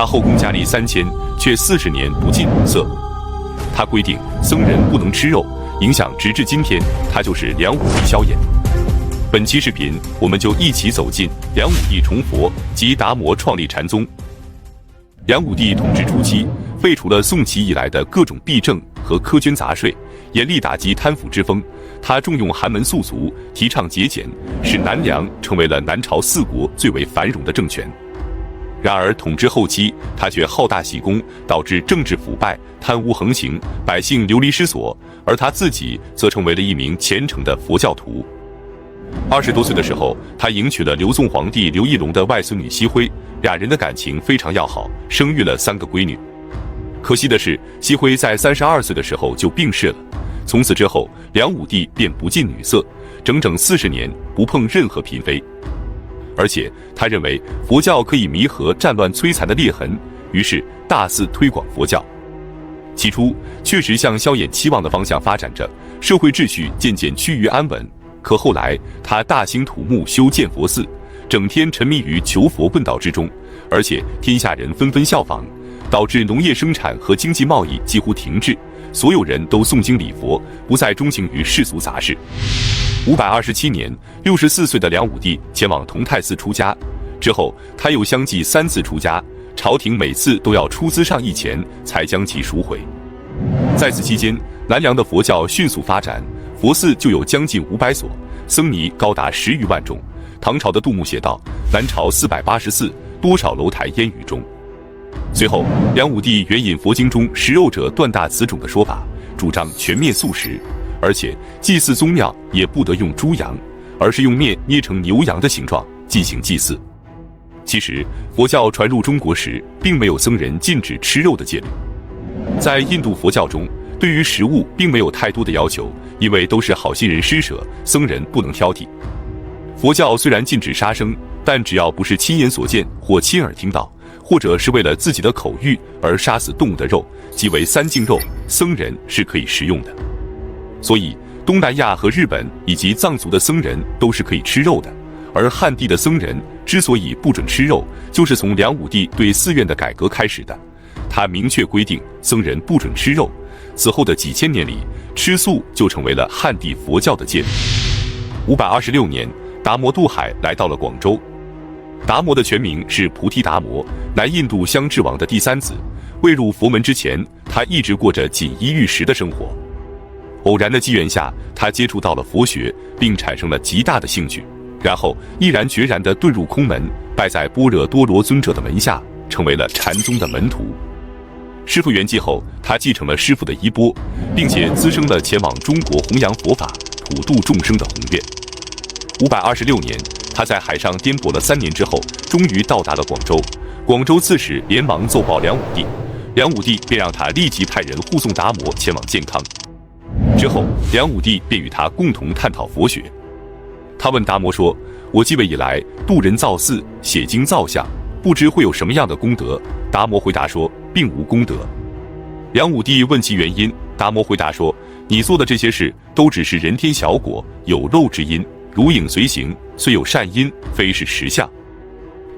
他后宫佳丽3000，却40年不近女色。他规定僧人不能吃肉，影响直至今天，他就是梁武帝萧衍。本期视频，我们就一起走进梁武帝崇佛及达摩创立禅宗。梁武帝统治初期，废除了宋齐以来的各种弊政和苛捐杂税，严厉打击贪腐之风。他重用寒门素俗，提倡节俭，使南梁成为了南朝4国最为繁荣的政权。然而统治后期，他却好大喜功，导致政治腐败、贪污横行，百姓流离失所，而他自己则成为了一名虔诚的佛教徒。20多岁的时候，他迎娶了刘宋皇帝刘义隆的外孙女熹徽，俩人的感情非常要好，生育了3个闺女。可惜的是，熹徽在32岁的时候就病逝了。从此之后，梁武帝便不近女色，整整40年不碰任何嫔妃。而且他认为佛教可以弥合战乱摧残的裂痕，于是大肆推广佛教。起初确实向萧衍期望的方向发展着，社会秩序渐渐趋于安稳。可后来他大兴土木修建佛寺，整天沉迷于求佛问道之中，而且天下人纷纷效仿，导致农业生产和经济贸易几乎停滞，所有人都诵经礼佛，不再钟情于世俗杂事。527年，64岁的梁武帝前往同泰寺出家，之后他又相继3次出家，朝廷每次都要出资上亿钱才将其赎回。在此期间，南梁的佛教迅速发展，佛寺就有将近500所，僧尼高达10余万众。唐朝的杜牧写道：“南朝480寺，多少楼台烟雨中。”随后，梁武帝援引佛经中“食肉者断大此种”的说法，主张全面素食，而且祭祀宗庙也不得用猪羊，而是用面捏成牛羊的形状进行祭祀。其实，佛教传入中国时，并没有僧人禁止吃肉的戒律。在印度佛教中，对于食物并没有太多的要求，因为都是好心人施舍，僧人不能挑剔。佛教虽然禁止杀生，但只要不是亲眼所见或亲耳听到，或者是为了自己的口欲而杀死动物的肉，即为3净肉，僧人是可以食用的。所以东南亚和日本以及藏族的僧人都是可以吃肉的，而汉地的僧人之所以不准吃肉，就是从梁武帝对寺院的改革开始的。他明确规定僧人不准吃肉，此后的几千年里，吃素就成为了汉地佛教的戒律。526年，达摩渡海来到了广州。达摩的全名是菩提达摩，南印度香智王的第3子。未入佛门之前，他一直过着锦衣玉食的生活。偶然的机缘下，他接触到了佛学，并产生了极大的兴趣，然后毅然决然地遁入空门，拜在般若多罗尊者的门下，成为了禅宗的门徒。师父圆寂后，他继承了师父的衣钵，并且滋生了前往中国弘扬佛法、普度众生的宏愿。526年，他在海上颠簸了3年之后，终于到达了广州。广州刺史连忙奏报梁武帝，梁武帝便让他立即派人护送达摩前往健康。之后，梁武帝便与他共同探讨佛学。他问达摩说：“我继位以来，度人造寺，写经造像，不知会有什么样的功德？”达摩回答说：“并无功德。”梁武帝问其原因，达摩回答说：“你做的这些事，都只是人天小果，有漏之因，如影随形，虽有善因，非是实相。”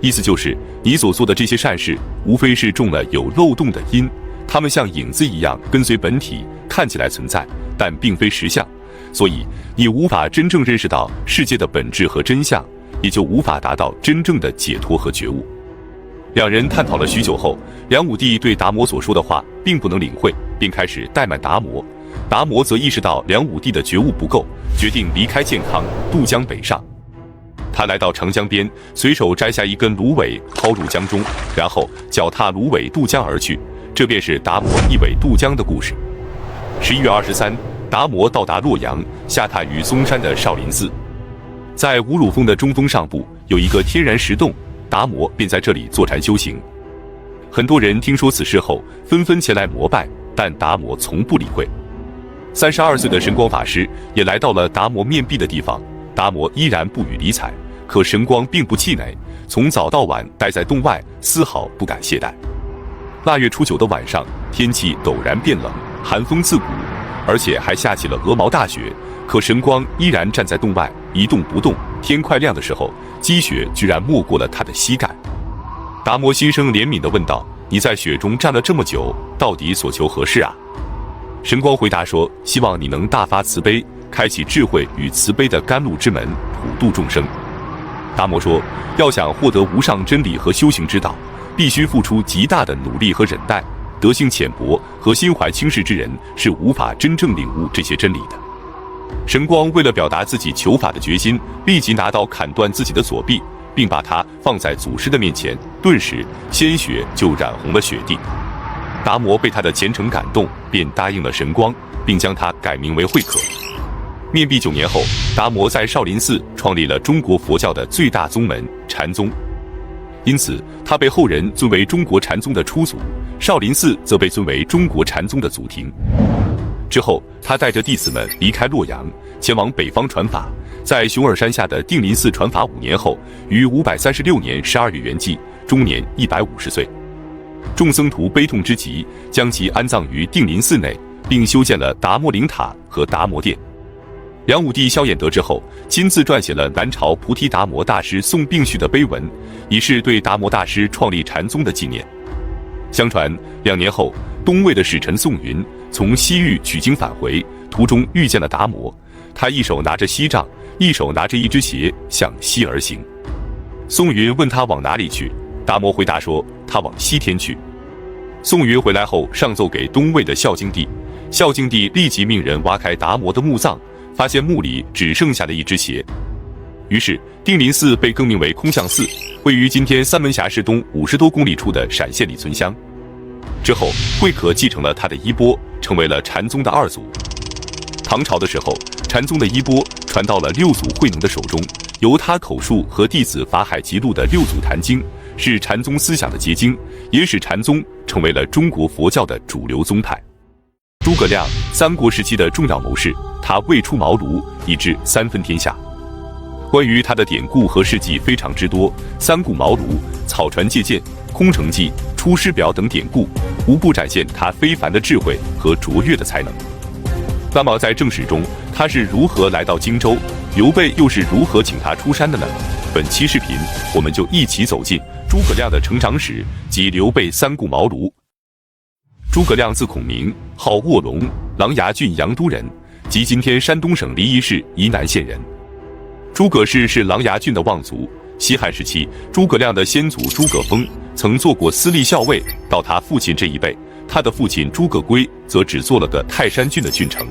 意思就是你所做的这些善事，无非是中了有漏洞的因，它们像影子一样跟随本体，看起来存在，但并非实相，所以你无法真正认识到世界的本质和真相，也就无法达到真正的解脱和觉悟。两人探讨了许久后，梁武帝对达摩所说的话并不能领会，便开始怠慢达摩。达摩则意识到梁武帝的觉悟不够，决定离开健康，渡江北上。他来到长江边，随手摘下一根芦苇抛入江中，然后脚踏芦苇渡江而去。这便是达摩一苇渡江的故事。11月23，达摩到达洛阳，下榻于嵩山的少林寺。在五乳峰的中峰上部有一个天然石洞，达摩便在这里坐禅修行。很多人听说此事后，纷纷前来膜拜，但达摩从不理会。32岁的神光法师也来到了达摩面壁的地方，达摩依然不予理睬，可神光并不气馁，从早到晚待在洞外，丝毫不敢懈怠。腊月初9的晚上，天气陡然变冷，寒风刺骨，而且还下起了鹅毛大雪，可神光依然站在洞外一动不动。天快亮的时候，积雪居然没过了他的膝盖。达摩心生怜悯地问道：“你在雪中站了这么久，到底所求何事啊？”神光回答说：“希望你能大发慈悲，开启智慧与慈悲的甘露之门，普度众生。”达摩说：“要想获得无上真理和修行之道，必须付出极大的努力和忍耐。德行浅薄和心怀轻视之人是无法真正领悟这些真理的。”神光为了表达自己求法的决心，立即拿刀砍断自己的左臂，并把它放在祖师的面前，顿时鲜血就染红了雪地。达摩被他的虔诚感动，便答应了神光，并将他改名为慧可。面壁9年后，达摩在少林寺创立了中国佛教的最大宗门禅宗，因此他被后人尊为中国禅宗的初祖，少林寺则被尊为中国禅宗的祖庭。之后，他带着弟子们离开洛阳，前往北方传法，在熊耳山下的定林寺传法5年后，于536年12月圆寂，终年150岁。众僧徒悲痛之极，将其安葬于定林寺内，并修建了达摩灵塔和达摩殿。梁武帝萧衍得知后，亲自撰写了南朝菩提达摩大师送病序的碑文，以示对达摩大师创立禅宗的纪念。相传2年后，东魏的使臣宋云从西域取经返回，途中遇见了达摩，他一手拿着锡杖，一手拿着一只鞋，向西而行。宋云问他往哪里去，达摩回答说他往西天去。宋云回来后上奏给东魏的孝敬帝，孝敬帝立即命人挖开达摩的墓葬，发现墓里只剩下了一只鞋。于是定林寺被更名为空相寺，位于今天三门峡市东50多公里处的陕县里存乡。之后，慧可继承了他的衣钵，成为了禅宗的二祖。唐朝的时候，禅宗的衣钵传到了六祖慧能的手中，由他口述和弟子法海辑录的六祖坛经，是禅宗思想的结晶，也使禅宗成为了中国佛教的主流宗派。诸葛亮，三国时期的重要谋士，他未出茅庐，已知3分天下。关于他的典故和事迹非常之多，三顾茅庐、草船借箭、空城计、出师表等典故，无不展现他非凡的智慧和卓越的才能。那么在正史中，他是如何来到荆州？刘备又是如何请他出山的呢？本期视频，我们就一起走进诸葛亮的成长史及刘备三顾茅庐。诸葛亮字孔明，号卧龙，琅琊郡阳都人，即今天山东省临沂市沂南县人。诸葛氏是琅琊郡的望族。西汉时期，诸葛亮的先祖诸葛丰曾做过司隶校尉，到他父亲这一辈，他的父亲诸葛圭则只做了个泰山郡的郡丞。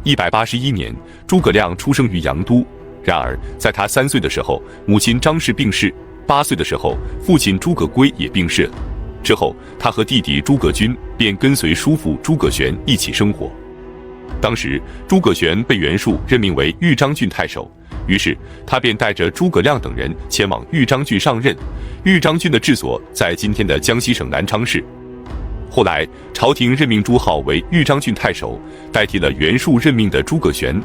181年，诸葛亮出生于阳都。然而，在他3岁的时候，母亲张氏病逝；8岁的时候，父亲诸葛圭也病逝了。之后，他和弟弟诸葛均便跟随叔父诸葛玄一起生活。当时，诸葛玄被袁术任命为豫章郡太守，于是他便带着诸葛亮等人前往豫章郡上任。豫章郡的治所在今天的江西省南昌市。后来，朝廷任命朱浩为豫章郡太守，代替了袁术任命的诸葛玄。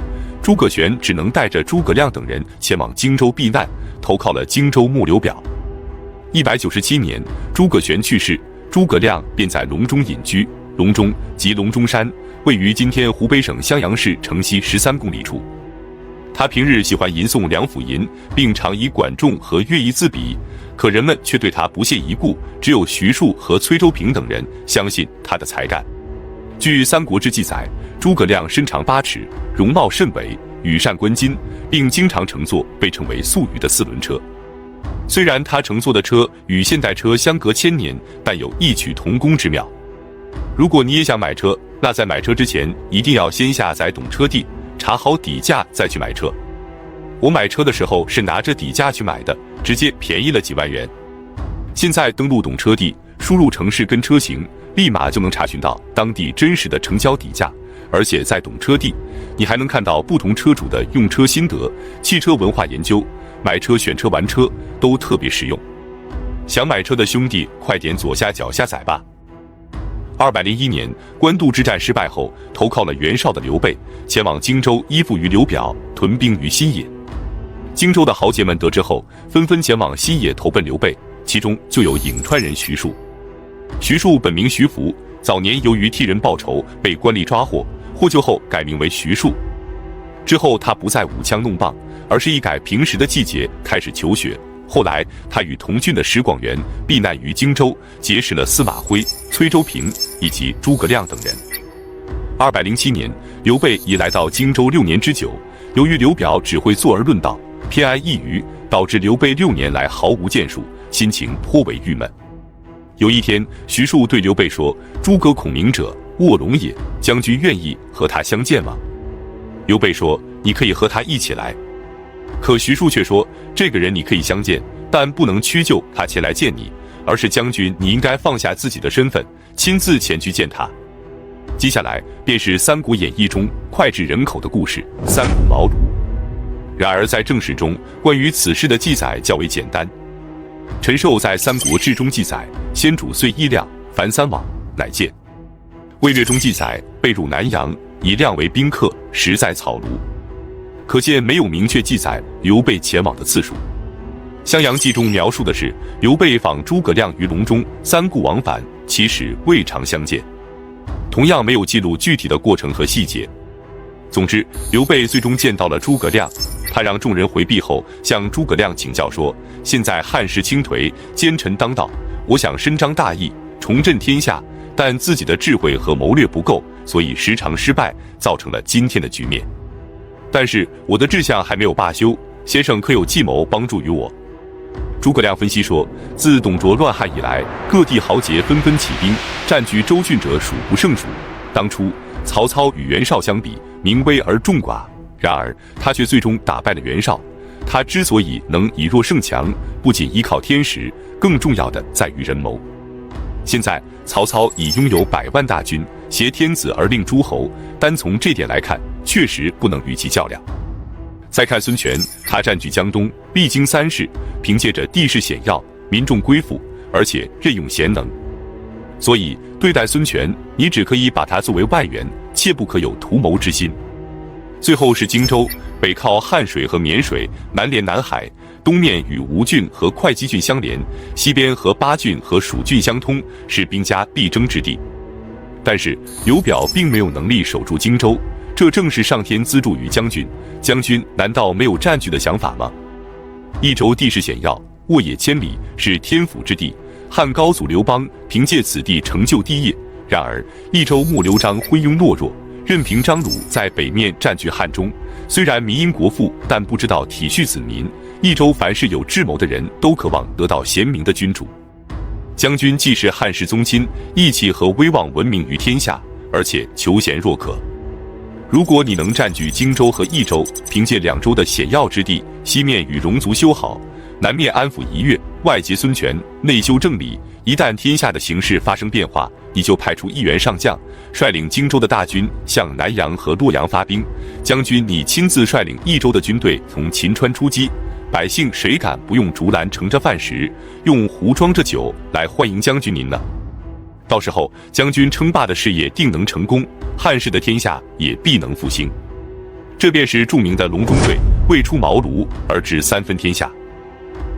诸葛玄只能带着诸葛亮等人前往荆州避难，投靠了荆州牧刘表。197年，诸葛玄去世，诸葛亮便在隆中隐居。隆中即隆中山，位于今天湖北省襄阳市城西13公里处。他平日喜欢吟诵梁甫吟，并常以管仲和乐毅自比，可人们却对他不屑一顾，只有徐庶和崔州平等人相信他的才干。据《三国志》记载，诸葛亮身长8尺，容貌甚伟，羽扇纶巾，并经常乘坐被称为素瑜的4轮车。虽然他乘坐的车与现代车相隔1000年，但有异曲同工之妙。如果你也想买车，那在买车之前一定要先下载懂车帝，查好底价再去买车。我买车的时候是拿着底价去买的，直接便宜了几万元。现在登录懂车帝，输入城市跟车型，立马就能查询到当地真实的成交底价，而且在懂车帝，你还能看到不同车主的用车心得、汽车文化研究、买车选车玩车，都特别实用。想买车的兄弟，快点左下角下载吧。201年，官渡之战失败后，投靠了袁绍的刘备，前往荆州依附于刘表，屯兵于新野。荆州的豪杰们得知后，纷纷前往新野投奔刘备，其中就有颍川人徐庶。徐庶本名徐福，早年由于替人报仇被官吏抓获，获救后改名为徐庶。之后他不再舞枪弄棒，而是一改平时的季节开始求学，后来，他与同郡的石广元避难于荆州，结识了司马徽、崔州平以及诸葛亮等人。207年，刘备已来到荆州6年之久。由于刘表只会坐而论道，偏安一隅，导致刘备6年来毫无建树，心情颇为郁闷。有一天，徐庶对刘备说：“诸葛孔明者，卧龙也，将军愿意和他相见吗？”刘备说：“你可以和他一起来。”可徐庶却说：“这个人你可以相见，但不能屈就他前来见你，而是将军你应该放下自己的身份，亲自前去见他。”接下来便是《三国演义》中脍炙人口的故事——三顾茅庐。然而在正史中，关于此事的记载较为简单。陈寿在《三国志》中记载：“先主遂议亮，凡3往，乃见。”魏略中记载：“备入南阳，以亮为宾客，实在草庐。”可见没有明确记载刘备前往的次数。《襄阳记》中描述的是刘备访诸葛亮于隆中，三顾往返，其实未尝相见。同样没有记录具体的过程和细节。总之，刘备最终见到了诸葛亮，他让众人回避后，向诸葛亮请教说：“现在汉室倾颓，奸臣当道，我想伸张大义，重振天下，但自己的智慧和谋略不够，所以时常失败，造成了今天的局面。但是我的志向还没有罢休，先生可有计谋帮助于我？”诸葛亮分析说：“自董卓乱汉以来，各地豪杰纷纷起兵，占据州郡者数不胜数。当初曹操与袁绍相比，名微而众寡，然而他却最终打败了袁绍。他之所以能以弱胜强，不仅依靠天时，更重要的在于人谋。现在曹操已拥有100万大军，挟天子而令诸侯，单从这点来看，确实不能与其较量。再看孙权，他占据江东，历经3世，凭借着地势险要，民众归附，而且任用贤能。所以对待孙权，你只可以把他作为外援，切不可有图谋之心。最后是荆州，北靠汉水和沔水，南连南海，东面与吴郡和会稽郡相连，西边和巴郡和蜀郡相通，是兵家必争之地。但是刘表并没有能力守住荆州，这正是上天资助于将军，将军难道没有占据的想法吗？益州地势险要，沃野千里，是天府之地，汉高祖刘邦凭借此地成就帝业。然而益州牧刘璋昏庸懦弱，任凭张鲁在北面占据汉中，虽然民因国富，但不知道体恤子民。益州凡是有智谋的人都渴望得到贤明的君主。将军既是汉室宗亲，义气和威望闻名于天下，而且求贤若渴。如果你能占据荆州和益州，凭借2州的险要之地，西面与戎族修好，南面安抚夷越，外结孙权，内修正理，一旦天下的形势发生变化，你就派出1员上将，率领荆州的大军向南阳和洛阳发兵。将军你亲自率领益州的军队从秦川出击，百姓谁敢不用竹篮盛着饭食，用壶装着酒来欢迎将军您呢？到时候将军称霸的事业定能成功，汉室的天下也必能复兴。这便是著名的隆中对，未出茅庐而知3分天下。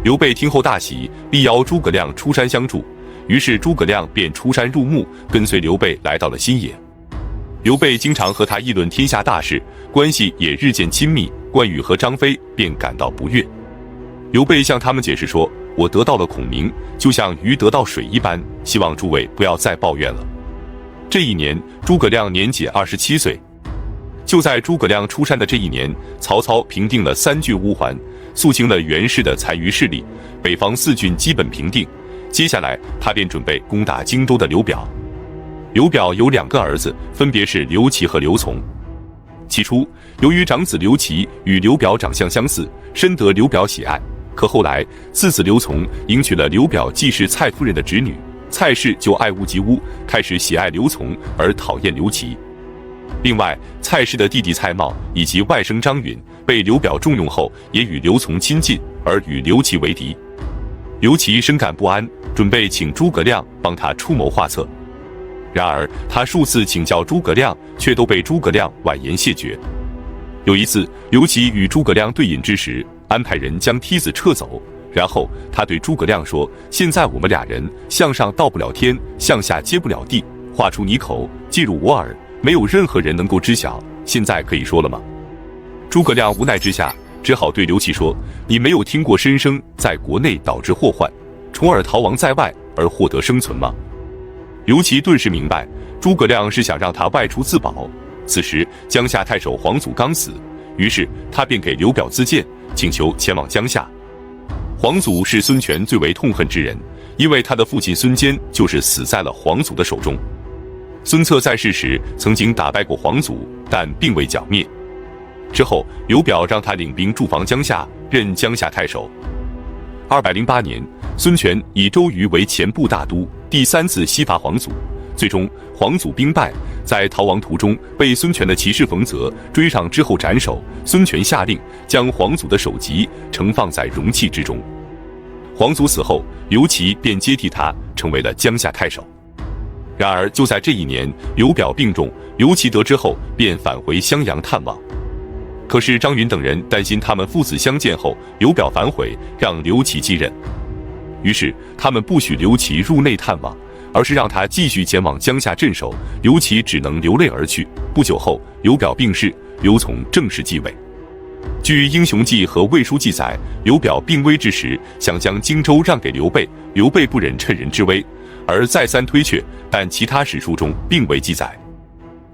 刘备听后大喜，力邀诸葛亮出山相助，于是诸葛亮便出山入穆，跟随刘备来到了新野。刘备经常和他议论天下大事，关系也日渐亲密，关羽和张飞便感到不悦。刘备向他们解释说：“我得到了孔明，就像鱼得到水一般，希望诸位不要再抱怨了。”这一年，诸葛亮年仅27岁。就在诸葛亮出山的这一年，曹操平定了3郡乌桓，肃清了袁氏的残余势力，北方4郡基本平定。接下来，他便准备攻打荆州的刘表。刘表有2个儿子，分别是刘琦和刘琮。起初，由于长子刘琦与刘表长相相似，深得刘表喜爱。可后来，次子刘琮迎娶了刘表继室蔡夫人的侄女，蔡氏就爱屋及乌，开始喜爱刘琮而讨厌刘琦。另外，蔡氏的弟弟蔡瑁以及外甥张允被刘表重用后，也与刘琮亲近，而与刘琦为敌。刘琦深感不安，准备请诸葛亮帮他出谋划策。然而他数次请教诸葛亮，却都被诸葛亮婉言谢绝。有一次，刘琦与诸葛亮对饮之时，安排人将梯子撤走，然后他对诸葛亮说：“现在我们2人向上到不了天，向下接不了地，话出你口，进入我耳，没有任何人能够知晓，现在可以说了吗？”诸葛亮无奈之下，只好对刘琦说：“你没有听过申生在国内导致祸患，重耳逃亡在外而获得生存吗？”刘琦顿时明白，诸葛亮是想让他外出自保。此时江夏太守黄祖刚死，于是他便给刘表自荐，请求前往江夏。黄祖是孙权最为痛恨之人，因为他的父亲孙坚就是死在了黄祖的手中。孙策在世时曾经打败过黄祖，但并未剿灭。之后刘表让他领兵驻防江夏，任江夏太守。208年，孙权以周瑜为前部大都，第3次西伐黄祖，最终黄祖兵败，在逃亡途中被孙权的骑士冯泽追上之后斩首。孙权下令将黄祖的首级盛放在容器之中。黄祖死后，刘琦便接替他，成为了江夏太守。然而就在这一年，刘表病重，刘琦得知后便返回襄阳探望。可是张允等人担心他们父子相见后刘表反悔，让刘琦继任。于是他们不许刘琦入内探望，而是让他继续前往江夏镇守。刘琦只能流泪而去。不久后，刘表病逝，刘琮正式继位。据《英雄记》和《魏书》记载，刘表病危之时，想将荆州让给刘备，刘备不忍趁人之危，而再三推却，但其他史书中并未记载。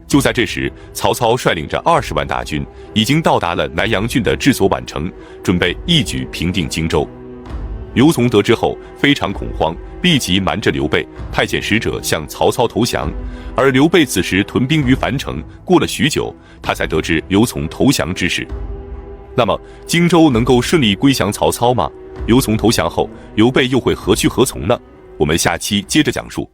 就在这时，曹操率领着20万大军，已经到达了南阳郡的治所宛城，准备一举平定荆州。刘琮得知后非常恐慌，立即瞒着刘备，派遣使者向曹操投降。而刘备此时屯兵于樊城，过了许久，他才得知刘琮投降之事。那么荆州能够顺利归降曹操吗？刘琮投降后，刘备又会何去何从呢？我们下期接着讲述。